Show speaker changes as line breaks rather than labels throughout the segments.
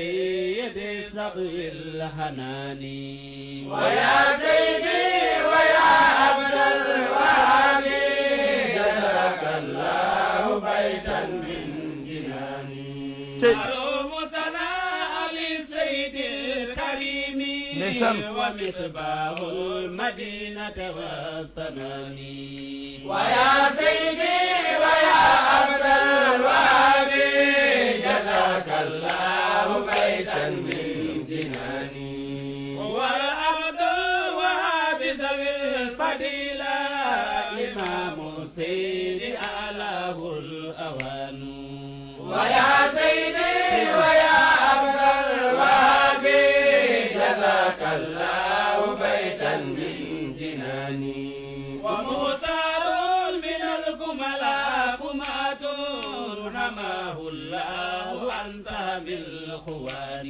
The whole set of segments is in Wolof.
سيد صغي الحنان
ويا سيدي ويا عبد الوهاب جزاك الله بيتا من جناني
معلوم ثناء للسيد الكريم ومصباح المدينة والثنان
ويا سيدي ويا عبد الوهاب جزاك الله بيتا من جناني
هو عبد الوهاب ذوي الفضيلة إمام السيد أعلاه الأوان
ويا سيدي ويا عبد الوهاب جزاك الله بيتا من جناني
ومختار من الكملاء كمات رماه الله عن سهم الخوان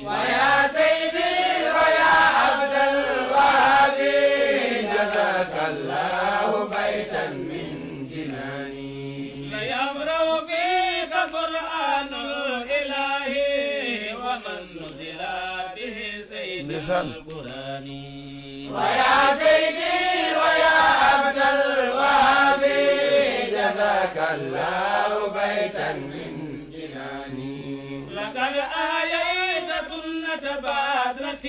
ويا سيدي ويا عبد الوهاب جزاك الله بيتا من جناني
ليمرأ فيك قرآن الإله ومن نزل به سيد القرآن
ويا سيدي ويا عبد الوهاب جزاك الله بيتا من جناني
لقد آيت سنة بدرة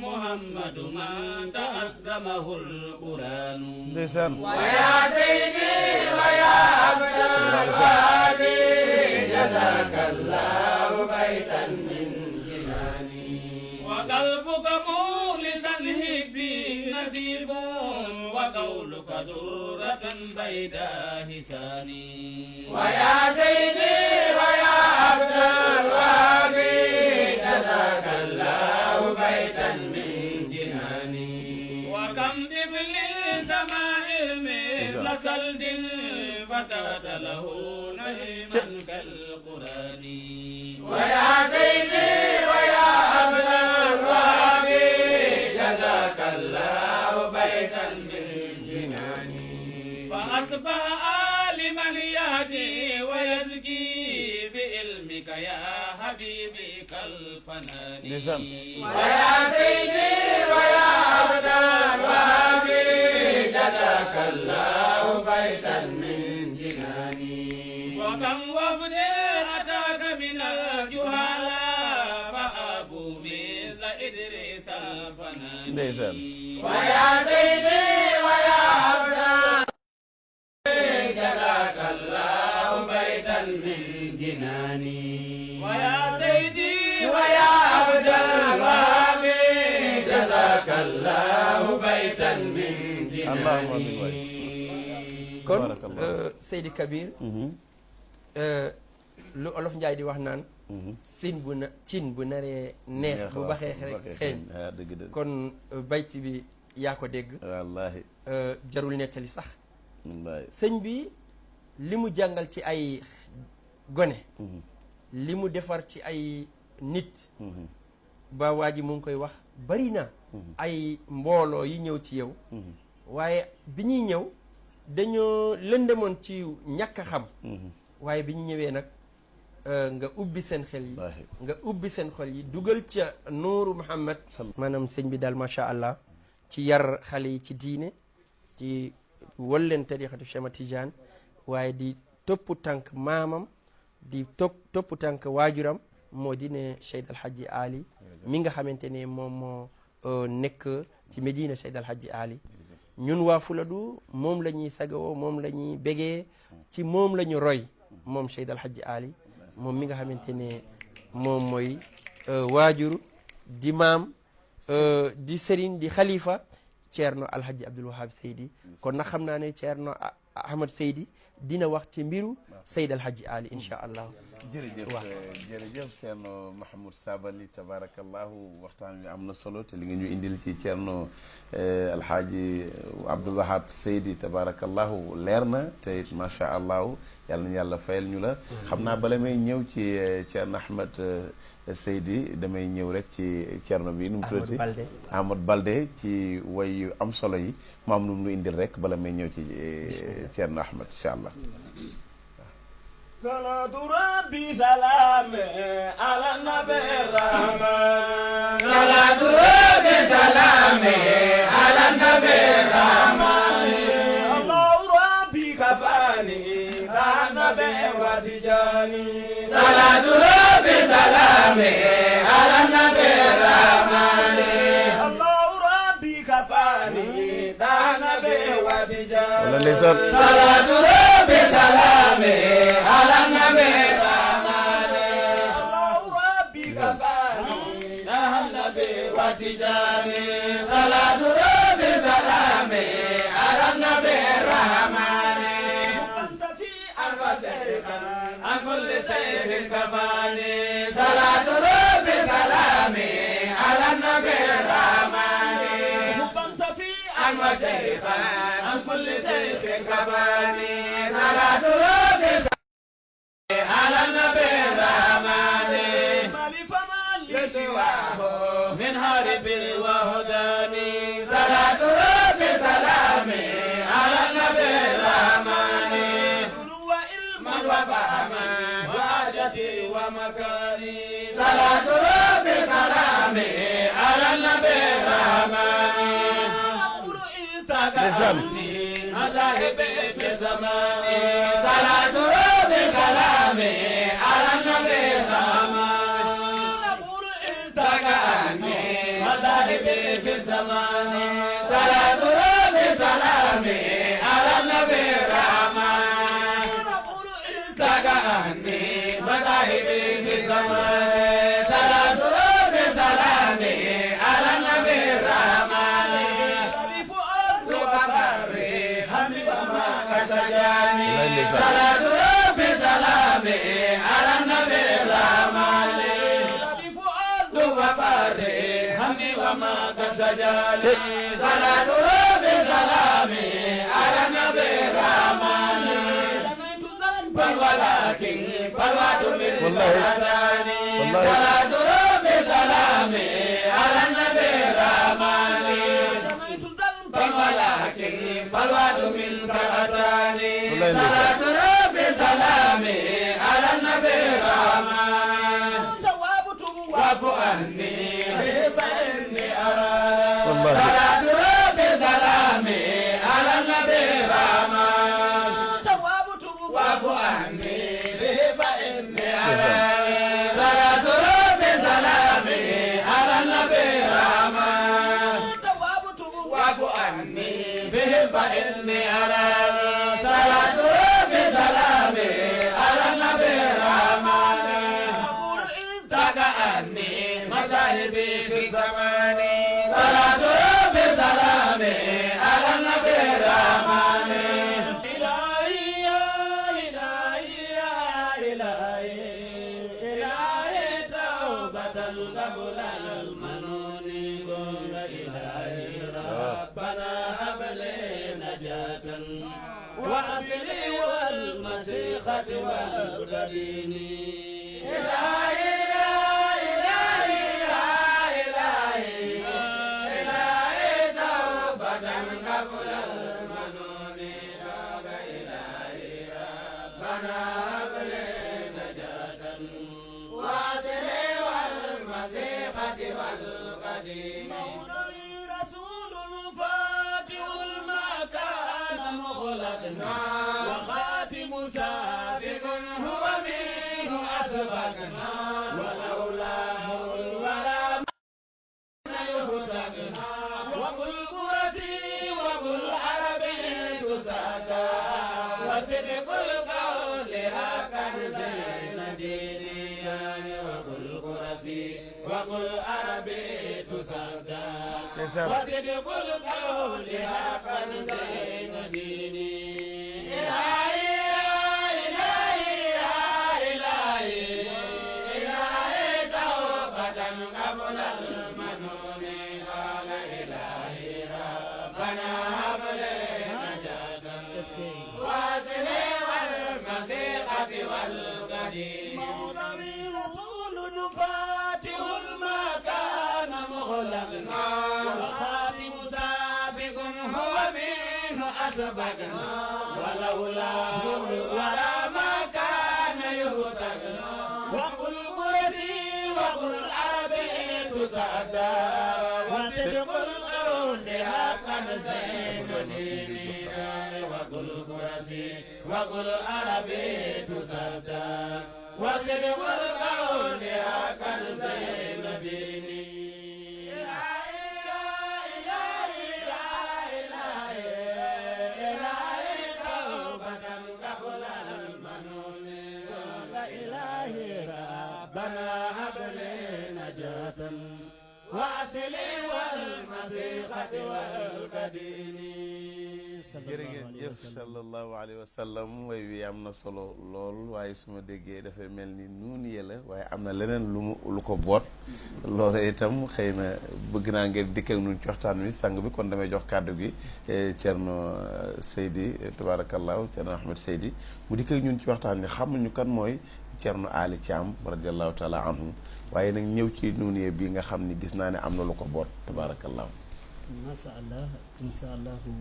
محمد من تأزمه القرآن
ويا سيدي ويا عبد الوهاب جزاك الله بيتا من جناني
وقلبك مخلصا هبي نسيب وقولك درة بيداء حساني
ويا سيدي ويا عبد الوهاب جزاك الله بيتا من جناني
وكم طفل سماء مثل سلد فتات له نهيما كالقرآن
ويا سيدي ويا عبد الوهاب جزاك الله بيتا من جناني
فأصبح عالما يهدي ويزكي بعلمك يا حبيبي كالفنان
ويا سيدي ويا عبد الوهاب جزاك الله بيتا من جناني
وكم وفد أتاك من الجهلاء فأبوا مثل إدريس الفنان
ويا سيدي ويا عبد جزاك الله بيتا من جناني
ويا سيدي
ويا عبد الوهاب جزاك الله بيتا من جناني
kon Seydi Kabir lu olof Njaay di wax naan cin bu naree neex bu baxee rek xeeñ kon bayt bi yaa ko dégg
wallaahi
jarul nettali sax sëñ bi li mu jàngal ci ay gone li mu defar ci ay nit ba waa ji mu ngi koy wax bari na ay mbooloo yi ñëw ci yow waaye bi ñuy ñëw dañoo lëndemoon ci ñàkk a xam waaye bi ñu ñëwee nag nga ubbi seen xel yi nga ubbi seen xol yi dugal ca nuuru Muhammad maanaam sëñ bi daal macha allah ci yar xale yi ci diine ci wol leen tariqatu Cheikh Tidiane waaye di topp tànk maamam di topp tànk waajuram moo di ne Cheikh El Hadji Ali mi nga xamante ne moom moo nekk ci Medina Cheikh El Hadji Ali ñun waa Fuladu moom la ñuy sagoo moom la ñuy bégee ci moom la ñu roy moom Cheikh El Hadji Ali moom mi nga xamante ne moom mooy waajur di maam di sëriñ di xalifa Ceerno Alhaji Abdul Wahab Seydi kon nag xam naa ne Ceerno Ahmad Seydi dina wax ci mbiru Seydi Alhaji Ali incha allah.
jërëjëf jërëjëf Ceerno Mahmoud Sabali tabarakallahu waxtaan wi am na solo te li nga ñu indil ci Ceerno Alhaji Abdul Wahab Seydi tabarakallahu leer na te it macha allah yàlla na yàlla fayal ñu la. xam naa bala may ñëw ci Ceerno Ahmad Seydi damay ñëw rek ci Ceerno bi nu mu tuddati Ahmad Balde ci way yu am solo yi maam nu mu indil rek bala may ñëw ci Ceerno Ahmad incha allah.
صلاة ربي سلام على
سلامه على النبي الرحمن الله ربي كفاني النبي وتجاني صلاة ربي سلامه على النبي الرحمن الله ربي كفاني النبي وتجاني صلاة ربي سلامه على النبي الرحمن الله ربي كفاني النبي وتجاني صلاة ربي سلامه على النبي الرحمن عن كل سيف كفاني صلاة ربي سلامي على النبي الرحمن عن وشيخا عن كل سيف كفاني صلاة ربي سلامي على النبي الرحمن لسواه من هارب وهداني صلاة ربي سلامي على النبي الرحمن وفهما وحاجتي ومكاني صلاة ربي سلامي على النبي الرحمن أقول استقامني مذاهبي في زماني صلاة ربي سلامي على النبي الرحمن أقول استقامني مذاهبي في زماني صلاة ربي سلامي على النبي الرحمن سكاني مذاهبي في الزمان صلاة ربي سلامي على النبي الرحمن فؤاد وقمري همي وما كسجاني صلاة ربي سلامي على النبي الرحمن فؤاد وقمري همي وما كسجاني صلاة ربي سلامي على النبي الرحمن ولكن فالوعد بالهداني صلاة ربي سلامي على النبي الرحمن ولكن فالوعد منك أتاني صلاة ربي سلامي على النبي الرحمن توابت واعف عني فإني أرى صلاة ربي سلامي على النبي الرحمن واعف عني به فإني أرى صلاة ربي سلامي على النبي الرحمن واعف عني به فإني أرى صلاة ربي سلامي على النبي الرحمن تكأني مذاهبي في زماني صلاة ربي سلامي على النبي الرحمن قبل المنون قول إلهي ربنا هب لي نجاة وأصلي والمسيخة والغدين إلهي يا إلهي يا إلهي إلهي توبة قبل المنون قول إلهي ربنا هب لي نجاة وأصلي والمسيقة والقديم مولوي رسول فاتح المكان مخلقنا وخاتم سابق هو منه أسبقنا ولولاه الورى ما يهتقنا وقل قرسي وقل عربي تسادى وصدق القول هكذا زين ديني وقل قرسي وقل عربي تسادى وصدق القول هكذا زين ديني إلهي يا إلهي يا إلهي إلهي توبة قبل المنون قال إلهي ربنا هب لي نجاة واصلي والمسيقة والقديم مولوي رسول فاتح المكان مغلقنا وخاتم سابق هو منه أسبقنا ولولاه الورى ما كان يهتقنا وقل قرسي وقل عربي تسعدى وصدق زين ديني وقل قرسي وقل عربي تصدق وصدق القول يا كنز زين ديني وأصلي والمسيخة والقديم
jërëjëf sallallahu alayhi wa sallam way wi am na solo lool waaye su ma déggee dafay mel ni nuun ye la waaye am na leneen lu ko boot loolu itam xëy na bëgg naa ngeen dikk ak nun ci waxtaan wi sang bi kon damay jox kàddu gi Thierno Seydi tabarakallahu Thierno Ahmed Seydi mu dikk ak ñun ci waxtaan wi xamuñu kan mooy Thierno Ali Thiam radiallahu taala anhu waaye nag ñëw ci nuuniye bi nga xam ni gis naa ne am na lu ko boot tabarakallahu
masha Allah insha allahu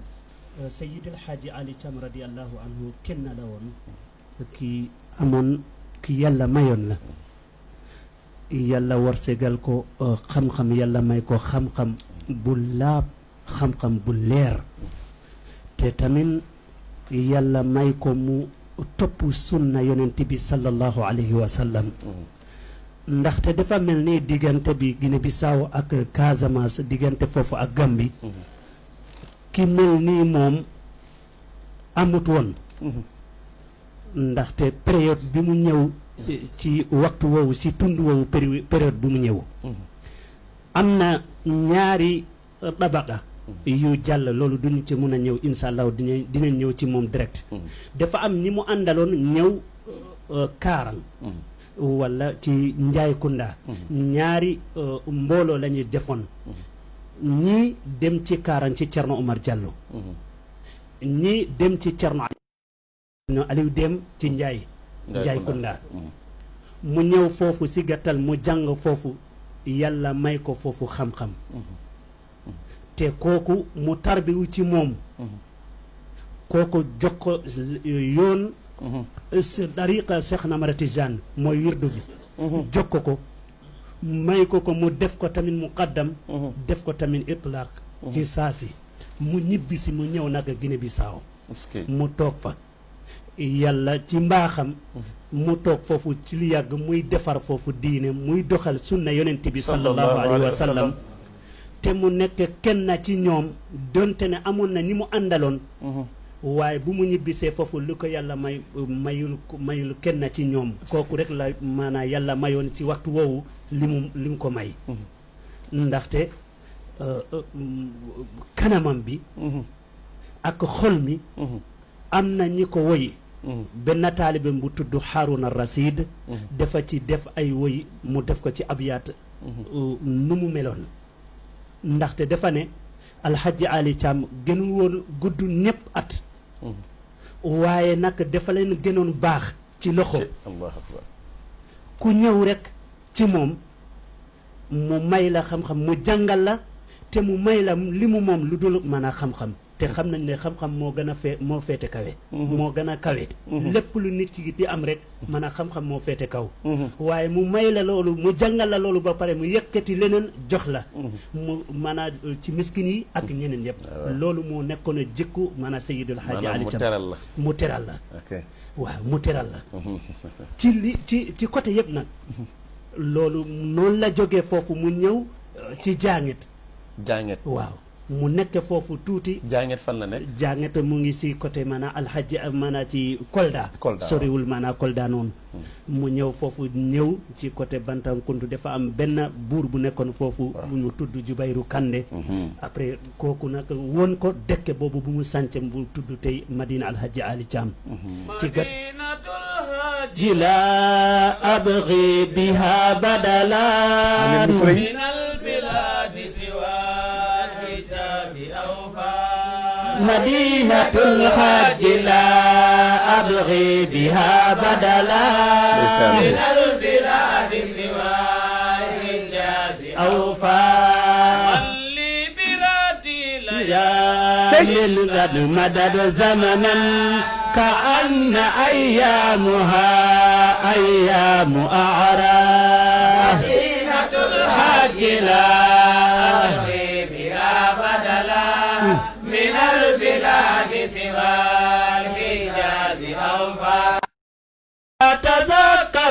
Sayyid El Hadji Ali Thiam radiallahu anhu kenn la woon ki amoon ki yàlla mayoon la yàlla warsegal ko xam-xam yàlla may ko xam-xam bu laab xam-xam bu leer te tamit yàlla may ko mu topp sunna yonent bi sallallahu alayhi wa sallam ndaxte dafa mel ni diggante bi Guinée Bissau ak Casamance diggante foofu ak Gambie ki mel nii moom amut woon ndaxte période bi mu ñëw ci waxtu woowu ci tund woowu période bi mu ñëw am na ñaari tabaqa yu jàll loolu duñu ci mën a ñëw insha allah dinañ ñëw ci moom direct dafa am ñi mu àndaloon ñëw Kaarang wala ci Njaay Kunda ñaari mbooloo la ñuy defoon ñii dem ci Kaarang ci Cerno Omar Diallo ñii dem ci Cerno Aliou dem ci Njaay Kunda mu ñëw foofu ci gàttal mu jàng foofu yàlla may ko foofu xam-xam te kooku mu tarbiwu ci moom kooku jox ko yoon tariqa Cheikh Ahmad Tijaan mooy wirdu bi jox ko may ko mu def ko tamit muqaddam def ko tamit itlaq ci saasi mu ñibbisi mu ñëw nag Guinée Bissau mu toog fa yàlla ci mbaaxam mu toog foofu ci lu yàgg muy defar foofu diine muy doxal sunna yonent bi sallallahu alayhi wa sallam te mu nekk kenn ci ñoom donte ne amoon na ñi mu àndaloon waaye bu mu ñibbisee foofu lu ko yàlla mayul kenn ci ñoom kooku rek la maanaam yàlla mayoon ci waxtu woowu li mu ko may ndaxte kanamam bi ak xol mi am na ñi ko woy benn taalibe bu tudd Haruna Rasid dafa ci def ay woy mu def ko ci abyaat nu mu meloon ndaxte dafa ne Alhaji Ali Thiam gënu woon gudd ñëpp at waaye nag dafa leen gënoon baax ci loxo ku ñëw rek ci moom mu may la xam-xam mu jàngal la te mu may la li mu moom lu dul mën a xam-xam te xam nañ ne xam-xam moo gën a moo féete kawe moo gën a kawe lépp lu nit ki di am rek mën a xam-xam moo féete kaw waaye mu may la loolu mu jàngal la loolu ba pare mu yëkkati leneen jox la mu mën a ci miskin yi ak ñeneen yëpp loolu moo nekkoon a jikku mën a Seydil Hadji Ali Thiam mu teral la waaw mu teral la ci côté yëpp nag loolu noonu la jógee foofu mu ñëw ci jànget waaw mu nekk foofu tuuti
jànget fan la nekk
jànget mu ngi si côté maanaam alxaji maanaam ci Kolda soriwul maanaam Kolda noonu mu ñëw foofu ñëw ci côté Bantankuntu dafa am benn buur bu nekkoon foofu bu ñu tudd Jubayru Kande après kooku nag woon ko dëkk boobu bu mu sànce bu tudd tey Madina Alhaji Ali Thiam ci gat ji la abghi biha badala مدينة الحج لا أبغي بها بدلا
من البلاد سوى الحجاز
أوفى
اللي برادي
يا للغد مدد زمنا كأن أيامها أيام أعراف
مدينة الحج لا أبغي بها بدلا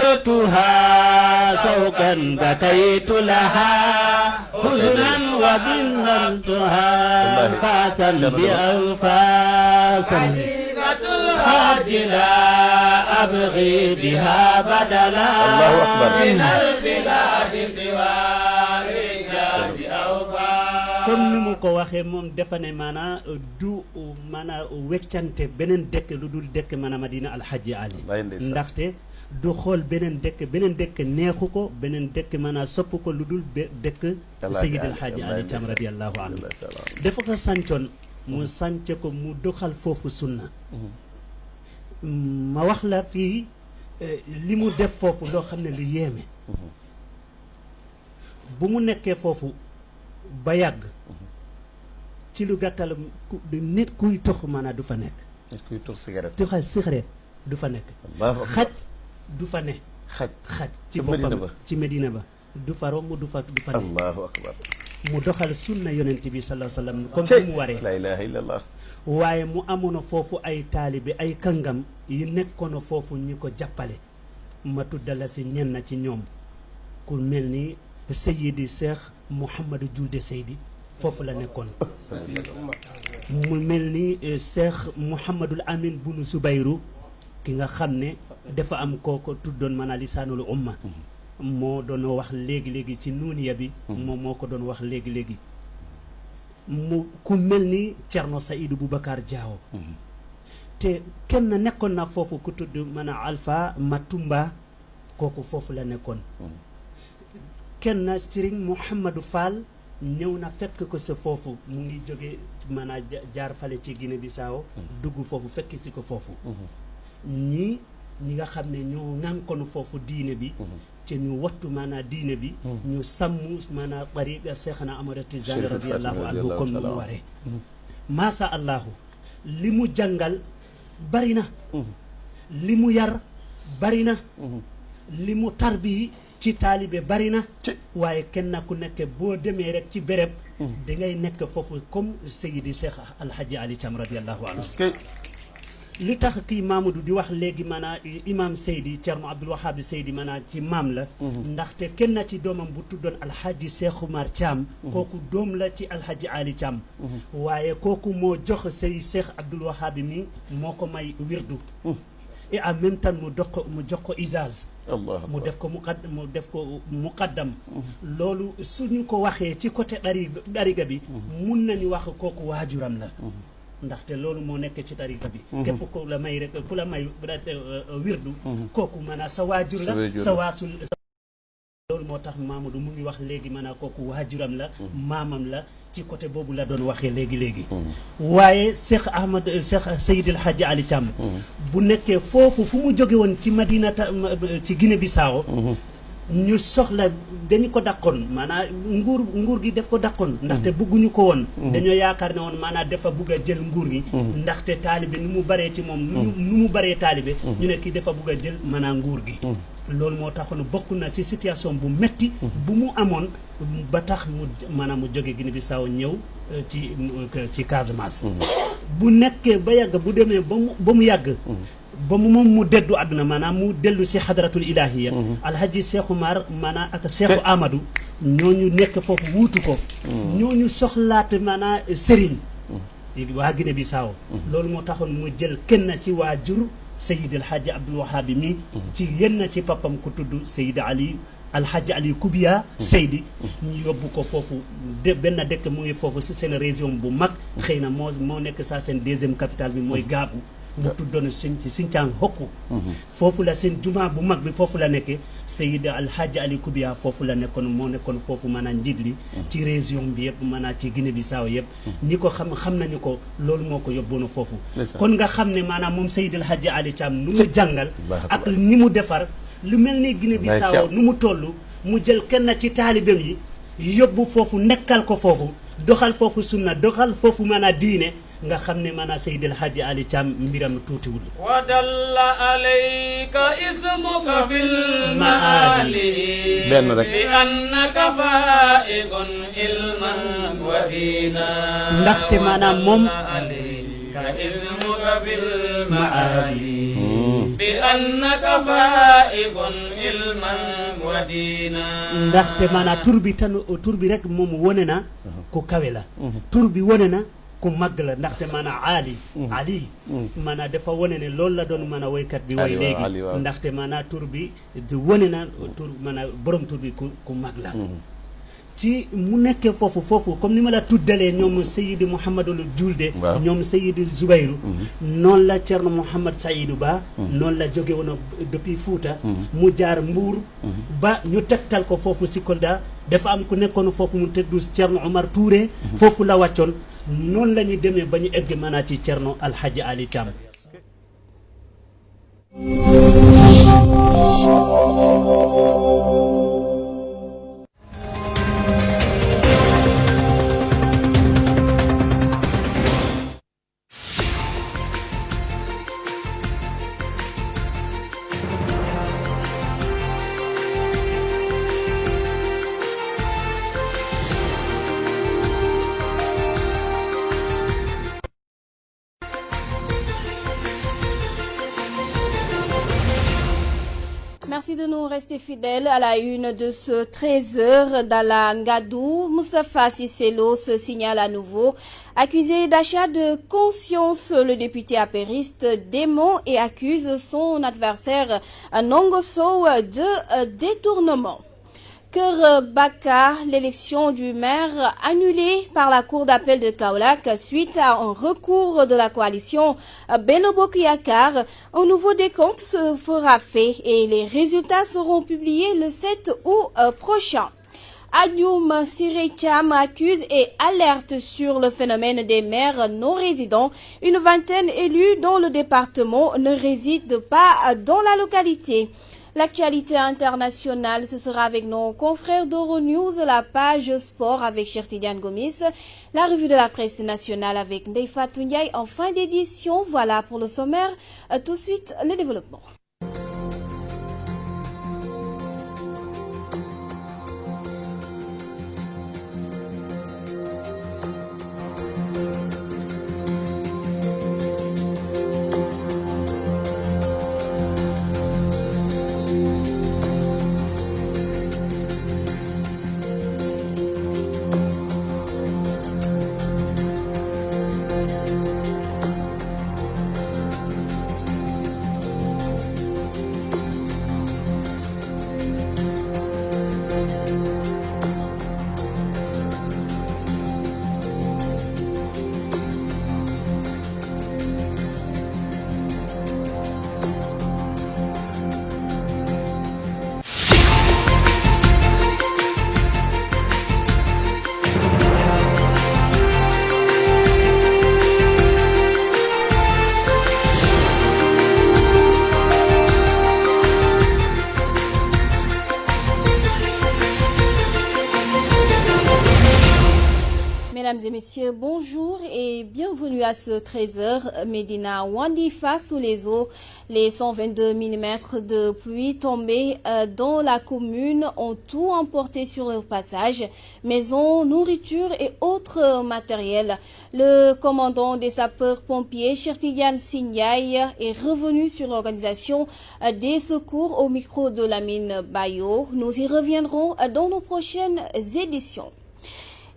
زرتها سوقا بكيت لها حزنا وبنرتها أنفاسا بأنفاسا الحج لا أبغي بها بدلا
الله أكبر
من البلاد سوى الرجال أوفى
comme ni mu ko waxee moom dafa ne maanaa du maanaa weccante beneen dëkk lu dul dëkk maanaam Madina Alhaji Ali ndaxte du xool beneen dëkk neexu ko beneen dëkk maanaa sopp ko lu dul dëkk Seydi Alhaji Ali Thiam radiyallahu anhu dafa ko sancoon mu sànce ko mu doxal foofu sunna ma wax la fii li mu def foofu loo xam ne lu yéeme bu mu nekkee foofu ba yàgg ci lu gàttal nit kuy tox maanaam du fa nekk
nit kuy tux cigarette
tuxal cigarette du fa nekk xaj du fa ne xaj ci boppam ci Medina ba du fa romb du fa ne
allahu akbar
mu doxal sunna yonent bi sallallahu alayhi wa sallam comme ni mu waree
la ilaha illallah
waaye mu amoon foofu ay taalibe ay kàngam yi nekkoon foofu ñi ko jàppale ma tuddala si ñenn ci ñoom ku mel ni Seydi Cheikh Mouhamadou Julde Seydi foofu la nekkoon mu mel ni Cheikh Mouhamadul Amin bunu Subayru ki nga xam ne dafa am kooko tuddoon maanaam lisaanul umma moo doon wax léegi-léegi ci nuuniya bi moom moo ko doon wax léegi-léegi mu ku mel ni Cerno Saïdou Boubacar Diawo te kenn nekkoon na foofu ku tudd maanaam Alpha Matumba kooku foofu la nekkoon kenn Serigne Mouhamadou Fall ñëw na fekk ko sa foofu mu ngi jóge maanaam jaar fale ci Guinée Bissau dugg foofu fekk si ko foofu ñi nga xam ne ñoo ŋànkoon foofu diine bi te ñu wattu maanaam diine bi ñu sàmm maanaam tariqa Seexna Amadu Tijaan radiyallahu anhu comme ni mu waree maasa allahu li mu jàngal bari na li mu yar bari na li mu tarbi ci taalibe bari na waaye kenn ku nekk boo demee rek ci béréb dangay nekk foofu comme Seydi Cheikh Alhaji Ali Thiam radiyallahu anhu li tax kii Mamadou di wax léegi maanaam imam Seydi Thierno Abdoul Wahab Seydi maanaam ci maam la ndaxte kenn ci doomam bu tuddoon Alhaji Cheikh Oumar Thiam kooku doom la ci Alhaji Ali Thiam waaye kooku moo jox Seydi Cheikh Abdoul Wahab mi moo ko may wirdu et en même temps mu jox ko Izaz mu def ko muqaddam loolu suñu ko waxee ci côté dariga bi mun nañu wax kooku waajuram la ndaxte loolu moo nekk ci tariqa bi képp ku la may rek ku la may wirdu kooku maanaam sa waajur la sa waasul loolu moo tax Mamadou mu ngi wax léegi maanaam kooku waajuram la maamam la ci côté boobu la doon waxee léegi waaye Cheikh Seydi El Hadji Ali Thiam bu nekkee foofu fu mu jóge woon ci Madinata ci Guinée Bissau ñu soxla dañu ko dàqoon maanaam nguur gi def ko dàqoon ndaxte bëgguñu ko woon dañoo yaakaar ne woon maanaam dafa bëgg a jël nguur gi ndaxte taalibe nu mu baree ci moom nu mu baree taalibe ñu ne kii dafa bëgg a jël maanaam nguur gi loolu moo taxoon bokk na ci situation bu metti bu mu amoon ba tax mu maanaam mu jóge Guinée Bissau ñëw ci Casamance bu nekkee ba yàgg bu demee ba mu yàgg ba mu moom mu deddu àdduna maanaam mu dellu si xadratul ilahiya alhaji Cheikh Oumar maanaam ak Cheikh Amadou ñooñu nekk foofu wuutu ko ñooñu soxlaate maanaam sëriñ waa Guinée Bissau loolu moo taxoon mu jël kenn ci waajur Seydi El Hadji Abdoul Wahab mi ci yenn ci papam ku tudd Seydi Ali Alhaji Ali Koubiya Seydi ñu yóbbu ko foofu benn dëkk mu ngi foofu si seen région bu mag xëy na moo nekk saa seen deuxième capitale bi mooy Gaabu mu tuddoon Sinthiang Hokku foofu la seen jumaa bu mag bi foofu la nekkee Seydi Alhaji Ali Koubiya foofu la nekkoon moo nekkoon foofu maanaam njiit li ci région bi yëpp maanaam ci Guinée Bissau yëpp ñi ko xam nañu ko loolu moo ko yóbboona foofu kon nga xam ne maanaam moom Seydi Alhaji Ali Thiam nu mu jàngal ak ni mu defar lu mel ni Guinée Bissau nu mu toll mu jël kenn ci taalibeem yi yóbbu foofu nekkal ko foofu doxal foofu sunna doxal foofu maanaam diine nga xam ne maanaam Seydi El Hadji Ali Thiam mbiram tuutiwul
wa dalla alayka ismuka fil maali
benn rek
bi annaka fa'iqun ilman wa dina
ndaxte maanaam moom
alayka ismuka fil maali بأنك فائق علما ودينا
ndaxte maanaam tur bi rek moom wone na ko kawe la tur bi wone na ku màgg la ndaxte maanaam ali maanaam dafa wone ne loolu la doon maanaam woykat bi woy léegi ndaxte maanaam tur bi wone na tur maanaam borom tur bi ku màgg la ci mu nekkee foofu comme ni ma la tuddalee ñoom Seydi Mouhamadul Julde ñoom Seydi Zubairu noonu la Cerno Mouhamad Saïdou Ba noonu la jóge woon depuis Fuuta mu jaar Mbuur ba ñu tegtal ko foofu si Kolda dafa am ku nekkoon foofu mu teddu Cerno Omar Touré foofu la wàccoon noonu la ñuy demee ba ñu egg maanaa ci Cerno Alhaji Ali Thiam
Merci de nous rester fidèles à la une de ce 13h dans la Ngadou. Moustapha Cissé Lo se signale à nouveau. Accusé d'achat de conscience, le député apériste dément et accuse son adversaire Nongoso de détournement. Kër Baka, l'élection du maire annulée par la cour d'appel de Kaolack suite à un recours de la coalition Benno Bokk Yakaar. Un nouveau décompte se fera fait et les résultats seront publiés le 7 août prochain. Adjoum Siré Thiam accuse et alerte sur le phénomène des maires non résidents. Une vingtaine élus dans le département ne résident pas dans la localité. L'actualité internationale, ce sera avec nos confrères d'Euronews, la page sport avec Cheikh Tidiane Gomis, la revue de la presse nationale avec Ndeye Fatou Ndiaye en fin d'édition. Voilà pour le sommaire. Tout de suite, le développement. Mesdames et messieurs, bonjour et bienvenue à ce 13h. Médina Wandifa sous les eaux. Les 122 mm de pluie tombés dans la commune ont tout emporté sur leur passage. Maisons, nourriture et autres matériels. Le commandant des sapeurs-pompiers, Cheikh Tidiane Sindiaye, est revenu sur l'organisation des secours au micro de Lamine Bayo. Nous y reviendrons dans nos prochaines éditions.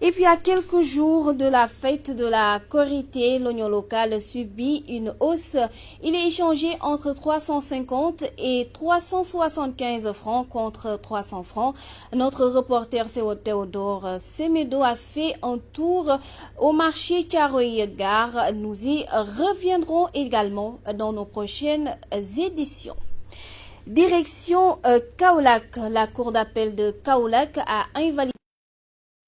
Et puis à quelques jours de la fête de la Korité, l'oignon local subit une hausse. Il est échangé entre 350 et 375 francs contre 300 francs. Notre reporter Théodore Semedo a fait un tour au marché Thiaroye-Gare. Nous y reviendrons également dans nos prochaines éditions. Direction Kaolack. La cour d'appel de Kaolack a invalidé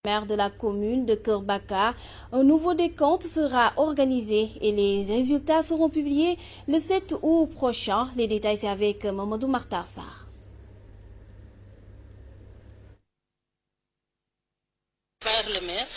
maire de la commune de Kër Baka. Un nouveau décompte sera organisé et les résultats seront publiés le 7 août prochain. Les détails c'est avec Mamadou Martar Sarr.
Par le maire